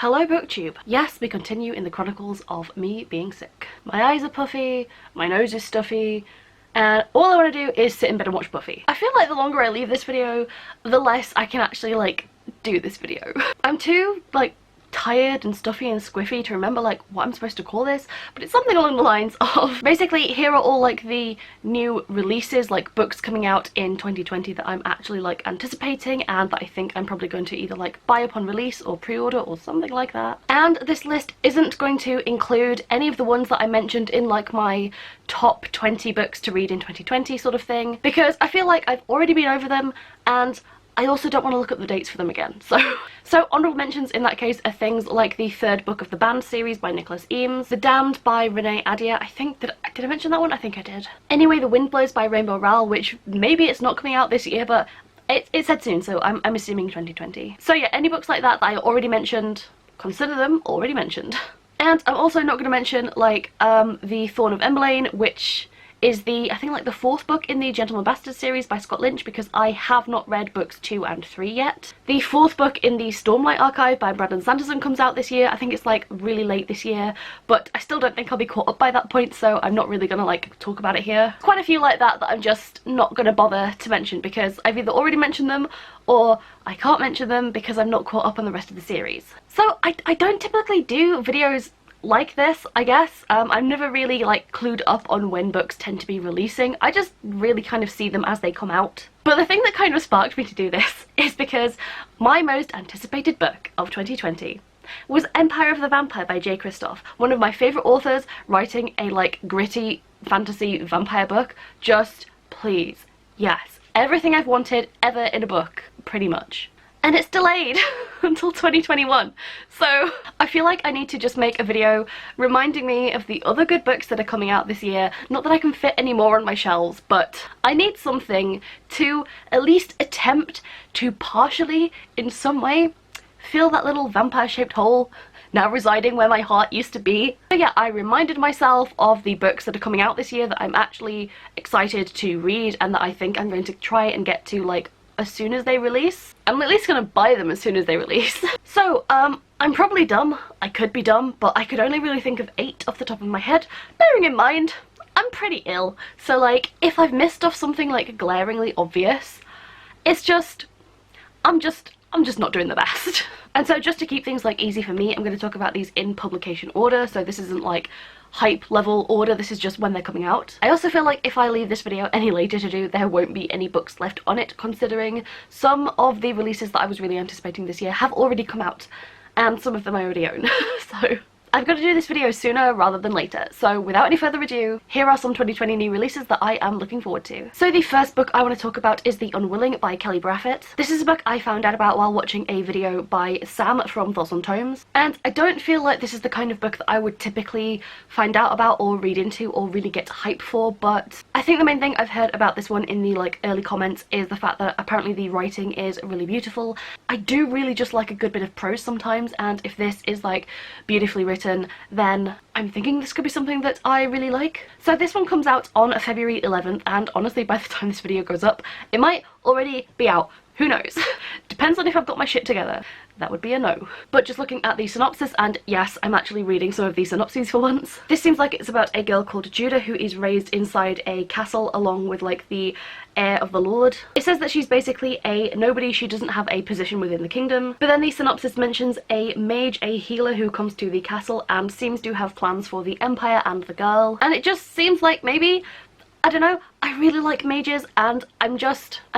Hello booktube. Yes, we continue in the chronicles of me being sick. My eyes are puffy, my nose is stuffy, and all I want to do is sit in bed and watch Buffy. I feel like the longer I leave this video, the less I can actually like do this video. I'm too like tired and stuffy and squiffy to remember like what I'm supposed to call this, but it's something along the lines of basically here are all like the new releases, like books coming out in 2020 that I'm actually like anticipating and that I think I'm probably going to either like buy upon release or pre-order or something like that. And this list isn't going to include any of the ones that I mentioned in like my top 20 books to read in 2020 sort of thing, because I feel like I've already been over them and I also don't want to look up the dates for them again. So honourable mentions in that case are things like the third book of the Banned series by Nicholas Eames, The Damned by Renee Ahdieh. I think did I mention that one? I think I did. Anyway, The Wind Blows by Rainbow Rowell, which maybe it's not coming out this year, but it said soon, so I'm assuming 2020. So yeah, any books like that I already mentioned, consider them already mentioned. And I'm also not going to mention like The Thorn of Emberlane, which is the, I think like the fourth book in the Gentleman Bastard series by Scott Lynch, because I have not read books 2 and 3 yet. The fourth book in the Stormlight Archive by Brandon Sanderson comes out this year. I think it's like really late this year, but I still don't think I'll be caught up by that point, so I'm not really gonna like talk about it here. Quite a few like that I'm just not gonna bother to mention because I've either already mentioned them or I can't mention them because I'm not caught up on the rest of the series. So I don't typically do videos like this, I guess. I'm never really like clued up on when books tend to be releasing. I just really kind of see them as they come out. But the thing that kind of sparked me to do this is because my most anticipated book of 2020 was Empire of the Vampire by Jay Kristoff, one of my favourite authors writing a like gritty fantasy vampire book. Just please, yes, everything I've wanted ever in a book, pretty much. And it's delayed until 2021, so I feel like I need to just make a video reminding me of the other good books that are coming out this year. Not that I can fit any more on my shelves, but I need something to at least attempt to partially, in some way, fill that little vampire-shaped hole now residing where my heart used to be. So yeah, I reminded myself of the books that are coming out this year that I'm actually excited to read and that I think I'm going to try and get to like as soon as they release. I'm at least gonna buy them as soon as they release. So, I'm probably dumb. I could be dumb, but I could only really think of 8 off the top of my head, bearing in mind I'm pretty ill. So like, if I've missed off something like glaringly obvious, it's just, I'm just not doing the best. And so just to keep things like easy for me, I'm going to talk about these in publication order, so this isn't like hype level order, this is just when they're coming out. I also feel like if I leave this video any later to do, there won't be any books left on it, considering some of the releases that I was really anticipating this year have already come out, and some of them I already own. So I've got to do this video sooner rather than later, so without any further ado, here are some 2020 new releases that I am looking forward to. So the first book I want to talk about is The Unwilling by Kelly Braffett. This is a book I found out about while watching a video by Sam from Thoughts on Tomes, and I don't feel like this is the kind of book that I would typically find out about or read into or really get hype for, but I think the main thing I've heard about this one in the like early comments is the fact that apparently the writing is really beautiful. I do really just like a good bit of prose sometimes, and if this is like beautifully written, then I'm thinking this could be something that I really like. So this one comes out on February 11th, and honestly by the time this video goes up, it might already be out. Who knows? Depends on if I've got my shit together. That would be a no. But just looking at the synopsis, and yes, I'm actually reading some of these synopses for once. This seems like it's about a girl called Judah who is raised inside a castle along with like the heir of the Lord. It says that she's basically a nobody, she doesn't have a position within the kingdom. But then the synopsis mentions a mage, a healer who comes to the castle and seems to have plans for the empire and the girl. And it just seems like maybe, I don't know, I really like mages and I'm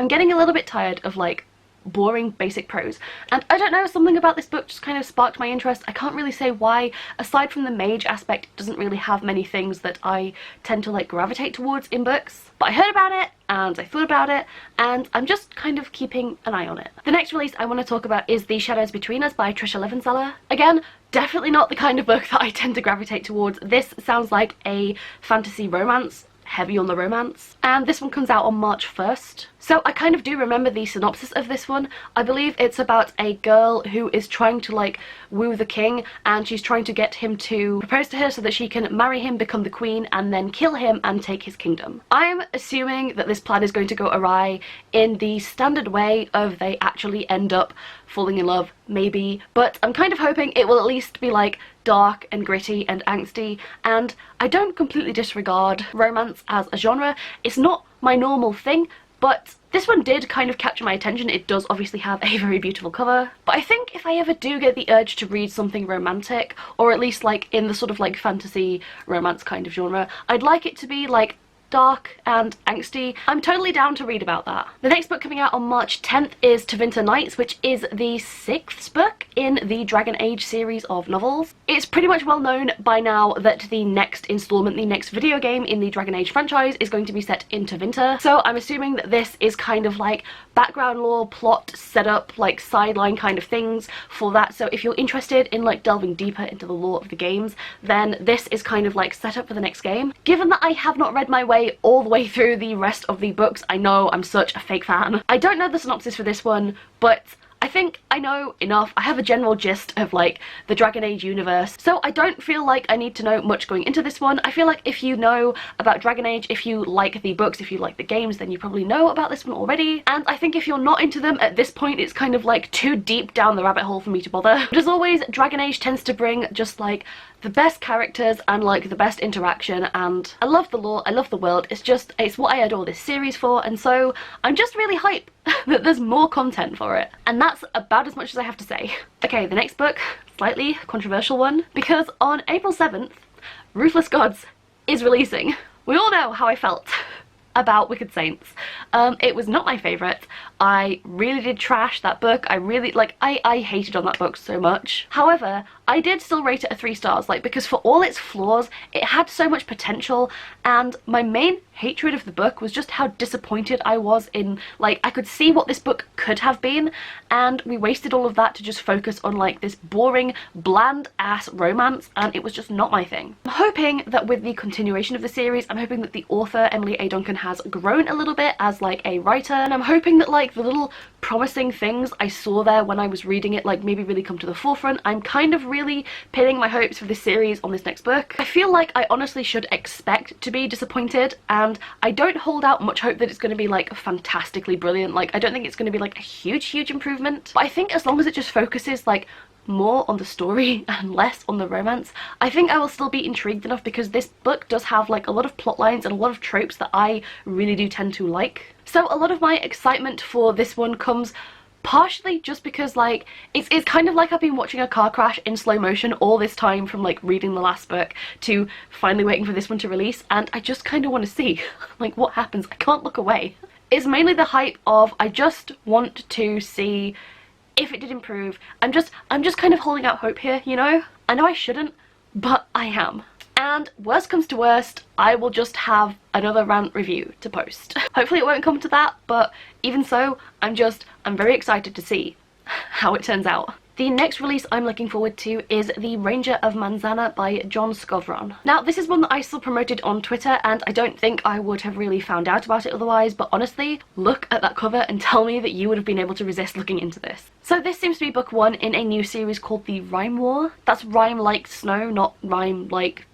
getting a little bit tired of like boring basic prose, and I don't know, something about this book just kind of sparked my interest. I can't really say why. Aside from the mage aspect, it doesn't really have many things that I tend to like gravitate towards in books, but I heard about it and I thought about it and I'm just kind of keeping an eye on it. The next release I want to talk about is The Shadows Between Us by Trisha Levenseller. Again, definitely not the kind of book that I tend to gravitate towards. This sounds like a fantasy romance, heavy on the romance, and this one comes out on March 1st. So I kind of do remember the synopsis of this one. I believe it's about a girl who is trying to like woo the king, and she's trying to get him to propose to her so that she can marry him, become the queen, and then kill him and take his kingdom. I'm assuming that this plan is going to go awry in the standard way of they actually end up falling in love, maybe, but I'm kind of hoping it will at least be like dark and gritty and angsty, and I don't completely disregard romance as a genre. It's not my normal thing, but this one did kind of capture my attention. It does obviously have a very beautiful cover, but I think if I ever do get the urge to read something romantic, or at least like in the sort of like fantasy romance kind of genre, I'd like it to be like dark and angsty. I'm totally down to read about that. The next book coming out on March 10th is To Winter Nights, which is the 6th book in the Dragon Age series of novels. It's pretty much well known by now that the next installment, the next video game in the Dragon Age franchise, is going to be set into winter. So I'm assuming that this is kind of like background lore, plot, setup, like sideline kind of things for that. So if you're interested in like delving deeper into the lore of the games, then this is kind of like set up for the next game. Given that I have not read my way all the way through the rest of the books, I know I'm such a fake fan. I don't know the synopsis for this one, but I think I know enough. I have a general gist of like the Dragon Age universe, so I don't feel like I need to know much going into this one. I feel like if you know about Dragon Age, if you like the books, if you like the games, then you probably know about this one already, and I think if you're not into them at this point, it's kind of like too deep down the rabbit hole for me to bother. But as always, Dragon Age tends to bring just like the best characters and like the best interaction, and I love the lore, I love the world. It's what I adore this series for, and so I'm just really hyped that there's more content for it. And that's about as much as I have to say. Okay, the next book, slightly controversial one, because on April 7th, Ruthless Gods is releasing. We all know how I felt about Wicked Saints. It was not my favourite. I really did trash that book. I really, like, I hated on that book so much. However, I did still rate it a 3 stars, like, because for all its flaws, it had so much potential, and my main hatred of the book was just how disappointed I was in, like, I could see what this book could have been, and we wasted all of that to just focus on, like, this boring, bland-ass romance, and it was just not my thing. I'm hoping that with the continuation of the series, I'm hoping that the author, Emily A. Duncan, has grown a little bit as, like, a writer, and I'm hoping that, like, the little promising things I saw there when I was reading it, like, maybe really come to the forefront. I'm kind of really pinning my hopes for this series on this next book. I feel like I honestly should expect to be disappointed, and I don't hold out much hope that it's going to be like fantastically brilliant. Like, I don't think it's going to be like a huge improvement, but I think as long as it just focuses like more on the story and less on the romance, I think I will still be intrigued enough, because this book does have like a lot of plot lines and a lot of tropes that I really do tend to like. So a lot of my excitement for this one comes partially just because like it's kind of like I've been watching a car crash in slow motion all this time, from like reading the last book to finally waiting for this one to release, and I just kind of want to see like what happens. I can't look away. It's mainly the hype of I just want to see if it did improve. I'm just kind of holding out hope here, you know? I know I shouldn't, but I am. And worst comes to worst, I will just have another rant review to post. Hopefully it won't come to that, but even so, I'm very excited to see how it turns out. The next release I'm looking forward to is The Ranger of Manzana by John Scovron. Now, this is one that I still promoted on Twitter, and I don't think I would have really found out about it otherwise, but honestly, look at that cover and tell me that you would have been able to resist looking into this. So this seems to be book 1 in a new series called The Rime War. That's rhyme like snow, not rhyme like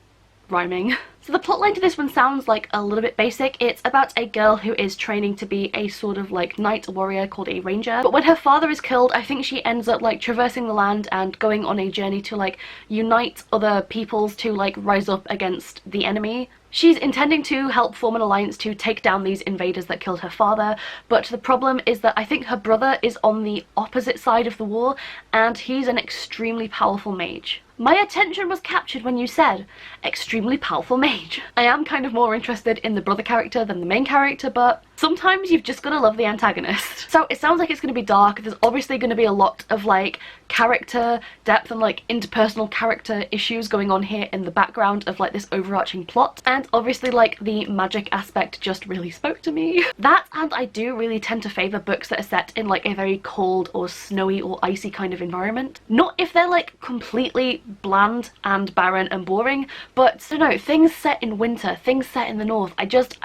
rhyming. So the plotline to this one sounds like a little bit basic. It's about a girl who is training to be a sort of like knight warrior called a ranger, but when her father is killed, I think she ends up like traversing the land and going on a journey to like unite other peoples to like rise up against the enemy. She's intending to help form an alliance to take down these invaders that killed her father, but the problem is that I think her brother is on the opposite side of the war, and he's an extremely powerful mage. My attention was captured when you said extremely powerful mage. I am kind of more interested in the brother character than the main character, but sometimes you've just got to love the antagonist. So it sounds like it's going to be dark. There's obviously going to be a lot of like character depth and like interpersonal character issues going on here in the background of like this overarching plot, and obviously like the magic aspect just really spoke to me. That, and I do really tend to favour books that are set in like a very cold or snowy or icy kind of environment. Not if they're like completely bland and barren and boring, but I don't know, things set in winter, things set in the north, I just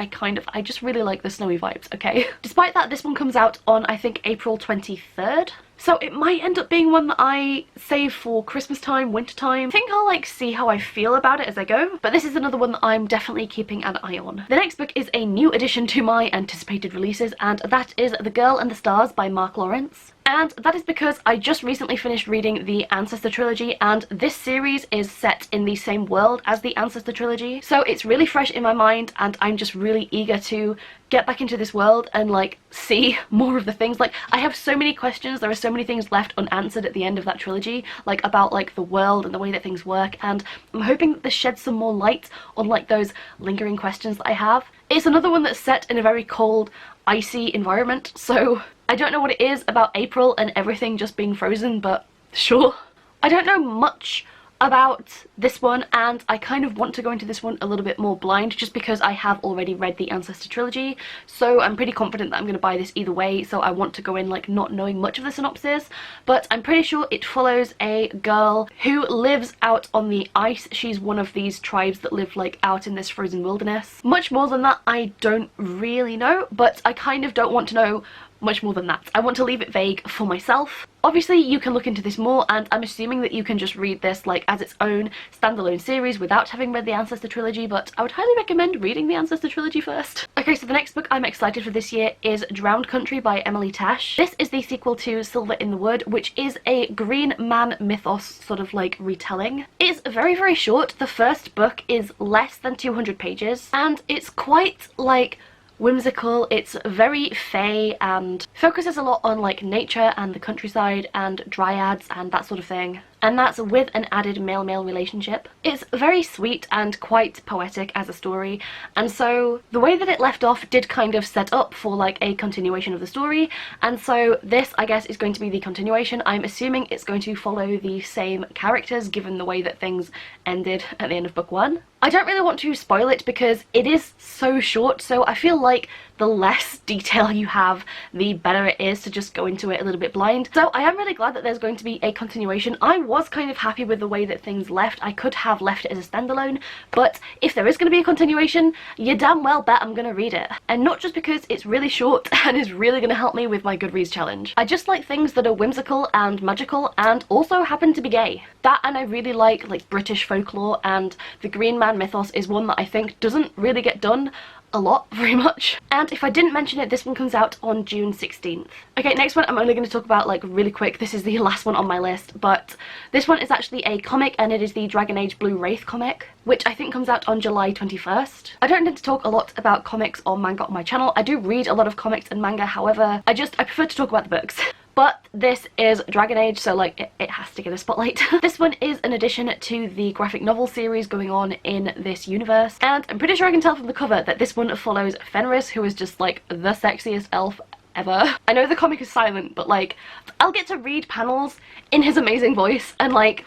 really like the snowy vibes, okay? Despite that, this one comes out on, I think, April 23rd. So it might end up being one that I save for Christmas time, winter time. I think I'll like see how I feel about it as I go, but this is another one that I'm definitely keeping an eye on. The next book is a new addition to my anticipated releases, and that is The Girl and the Stars by Mark Lawrence. And that is because I just recently finished reading the Ancestor trilogy, and this series is set in the same world as the Ancestor trilogy. So it's really fresh in my mind, and I'm just really eager to get back into this world and like see more of the things. Like, I have so many questions, there are so many things left unanswered at the end of that trilogy, like about like the world and the way that things work, and I'm hoping that this sheds some more light on like those lingering questions that I have. It's another one that's set in a very cold, icy environment, so I don't know what it is about April and everything just being frozen, but sure. I don't know much about this one, and I kind of want to go into this one a little bit more blind just because I have already read the Ancestor trilogy, so I'm pretty confident that I'm going to buy this either way, so I want to go in like not knowing much of the synopsis. But I'm pretty sure it follows a girl who lives out on the ice. She's one of these tribes that live like out in this frozen wilderness. Much more than that I don't really know, but I kind of don't want to know much more than that. I want to leave it vague for myself. Obviously you can look into this more, and I'm assuming that you can just read this like as its own standalone series without having read the Ancestor trilogy, but I would highly recommend reading the Ancestor trilogy first. Okay, so the next book I'm excited for this year is Drowned Country by Emily Tash. This is the sequel to Silver in the Wood, which is a Green Man mythos sort of like retelling. It's very, very short. The first book is less than 200 pages, and it's quite like whimsical. It's very fae and focuses a lot on like nature and the countryside and dryads and that sort of thing, and that's with an added male-male relationship. It's very sweet and quite poetic as a story, and so the way that it left off did kind of set up for like a continuation of the story, and so this I guess is going to be the continuation. I'm assuming it's going to follow the same characters given the way that things ended at the end of book one. I don't really want to spoil it because it is so short, so I feel like the less detail you have, the better it is to just go into it a little bit blind. So I am really glad that there's going to be a continuation. I was kind of happy with the way that things left. I could have left it as a standalone, but if there is going to be a continuation, you damn well bet I'm going to read it. And not just because it's really short and is really going to help me with my Goodreads challenge. I just like things that are whimsical and magical and also happen to be gay. That, and I really like British folklore, and the Green Man mythos is one that I think doesn't really get done a lot, very much. And if I didn't mention it, this one comes out on June 16th. Okay, next one I'm only going to talk about like really quick. This is the last one on my list, but this one is actually a comic, and it is the Dragon Age Blue Wraith comic, which I think comes out on July 21st. I don't tend to talk a lot about comics or manga on my channel. I do read a lot of comics and manga, however, I prefer to talk about the books. But this is Dragon Age, so like it has to get a spotlight. This one is an addition to the graphic novel series going on in this universe, and I'm pretty sure I can tell from the cover that this one follows Fenris, who is just like the sexiest elf ever. I know the comic is silent, but like I'll get to read panels in his amazing voice, and like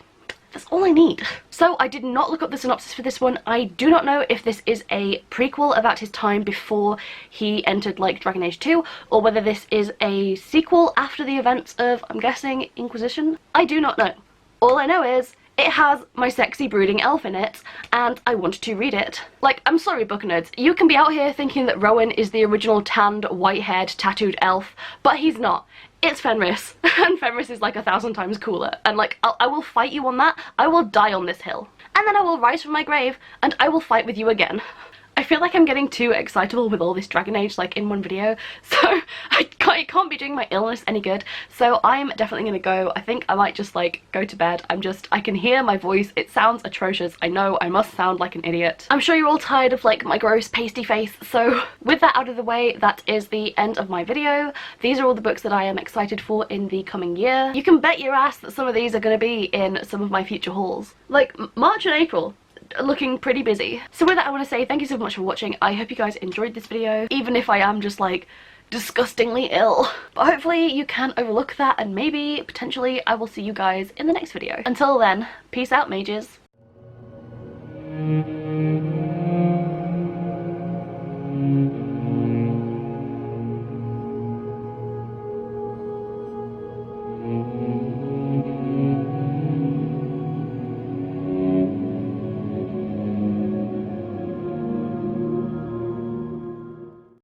that's all I need. So I did not look up the synopsis for this one. I do not know if this is a prequel about his time before he entered like Dragon Age 2, or whether this is a sequel after the events of, I'm guessing, Inquisition. I do not know. All I know is it has my sexy brooding elf in it, and I wanted to read it. Like, I'm sorry book nerds, you can be out here thinking that Rowan is the original tanned, white-haired, tattooed elf, but he's not. It's Fenris, and Fenris is like 1,000 times cooler, and like I will fight you on that. I will die on this hill, and then I will rise from my grave and I will fight with you again. I feel like I'm getting too excitable with all this Dragon Age like in one video, so it can't be doing my illness any good, so I'm definitely gonna go. I think I might just like go to bed. I can hear my voice, it sounds atrocious. I know I must sound like an idiot. I'm sure you're all tired of like my gross pasty face, so with that out of the way, that is the end of my video. These are all the books that I am excited for in the coming year. You can bet your ass that some of these are gonna be in some of my future hauls. Like March and April looking pretty busy. So with that, I want to say thank you so much for watching. I hope you guys enjoyed this video, even if I am just like disgustingly ill. But hopefully you can overlook that, and maybe potentially I will see you guys in the next video. Until then, peace out, mages.